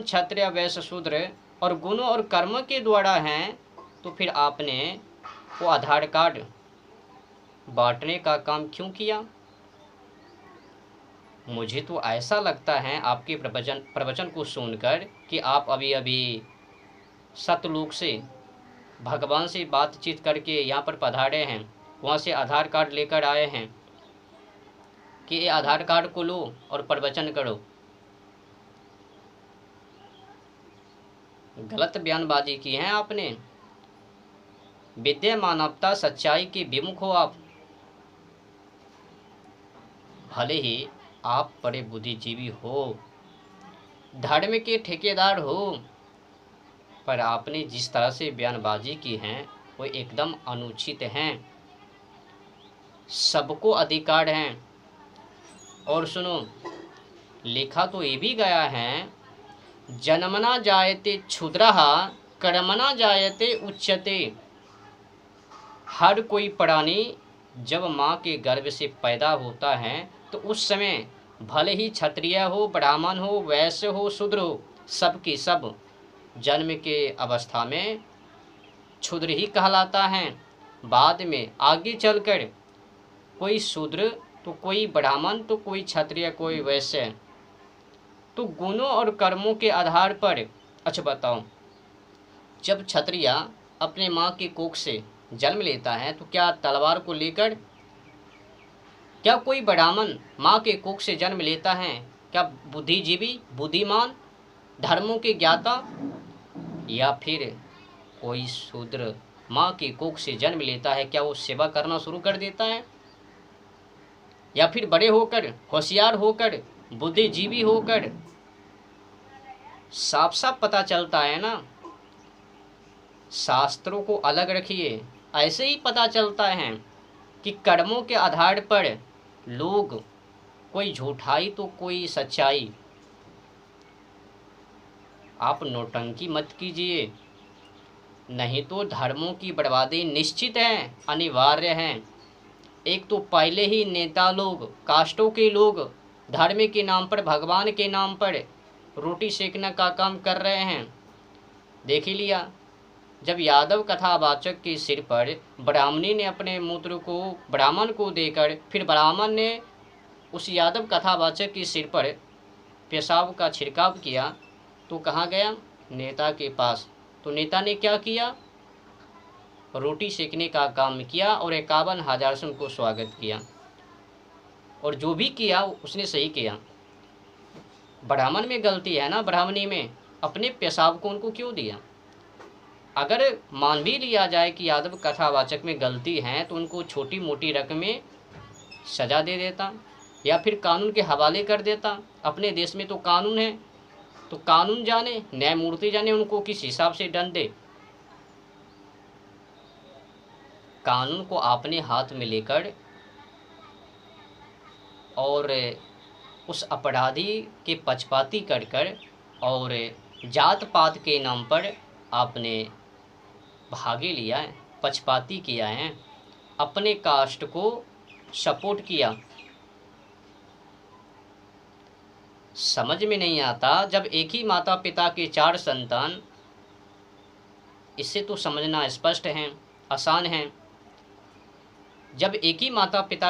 क्षत्रिय वैश्य शूद्र और गुणों और कर्म के द्वारा हैं, तो फिर आपने वो आधार कार्ड बांटने का काम क्यों किया? मुझे तो ऐसा लगता है आपके प्रवचन को सुनकर कि आप अभी अभी सतलोक से भगवान से बातचीत करके यहाँ पर पधारे हैं, वहाँ से आधार कार्ड लेकर आए हैं कि ये आधार कार्ड को लो और प्रवचन करो। गलत बयानबाजी की है आपने। विद्या मानवता सच्चाई के विमुख हो आप। भले ही आप बड़े बुद्धिजीवी हो, धर्म के ठेकेदार हो, पर आपने जिस तरह से बयानबाजी की है वो एकदम अनुचित हैं। सबको अधिकार हैं। और सुनो, लिखा तो ये भी गया है, जन्मना जायते क्षुद्रः कर्मणा जायते उच्यते। हर कोई प्राणी जब माँ के गर्भ से पैदा होता है तो उस समय भले ही क्षत्रिय हो, ब्राह्मण हो, वैश्य हो, शूद्र हो, सब की सब जन्म के अवस्था में क्षुद्र ही कहलाता है। बाद में आगे चलकर कोई शूद्र तो कोई ब्राह्मण तो कोई क्षत्रिय कोई वैश्य, तो गुणों और कर्मों के आधार पर। अच्छा बताओ, जब क्षत्रिय अपने माँ के कोख से जन्म लेता है तो क्या तलवार को लेकर, क्या कोई ब्राह्मण माँ के कोख से जन्म लेता है क्या बुद्धिजीवी, बुद्धिमान, धर्मों के ज्ञाता, या फिर कोई शूद्र माँ के कोख से जन्म लेता है क्या वो सेवा करना शुरू कर देता है? या फिर बड़े होकर, होशियार होकर, बुद्धिजीवी होकर? साफ साफ पता चलता है ना। शास्त्रों को अलग रखिए। ऐसे ही पता चलता है कि कर्मों के आधार पर लोग, कोई झूठाई तो कोई सच्चाई। आप नौटंकी मत कीजिए, नहीं तो धर्मों की बर्बादी निश्चित है, अनिवार्य है। एक तो पहले ही नेता लोग, कास्टों के लोग धर्म के नाम पर, भगवान के नाम पर रोटी सेकने का काम कर रहे हैं। देख ही लिया, जब यादव कथावाचक के सिर पर ब्राह्मणी ने अपने मूत्र को ब्राह्मण को देकर, फिर ब्राह्मण ने उस यादव कथावाचक के सिर पर पेशाब का छिड़काव किया, तो कहाँ गया? नेता के पास। तो नेता ने क्या किया? रोटी सेकने का काम किया और 51,000 से उनको स्वागत किया। और जो भी किया उसने सही किया। ब्राह्मण में गलती है ना, ब्राह्मणी में, अपने पेशाब को उनको क्यों दिया? अगर मान भी लिया जाए कि यादव कथावाचक में गलती है तो उनको छोटी मोटी रकमें सजा दे देता या फिर कानून के हवाले कर देता। अपने देश में तो कानून है, तो कानून जाने, न्यायमूर्ति जाने उनको किस हिसाब से दंड दे। कानून को अपने हाथ में लेकर और उस अपराधी के पक्षपाती कर और जात पात के नाम पर आपने भागे लिया है, पक्षपाती किया है, अपने कास्ट को सपोर्ट किया। समझ में नहीं आता, जब एक ही माता पिता के 4 संतान, इससे तो समझना स्पष्ट है, आसान है। जब एक ही माता पिता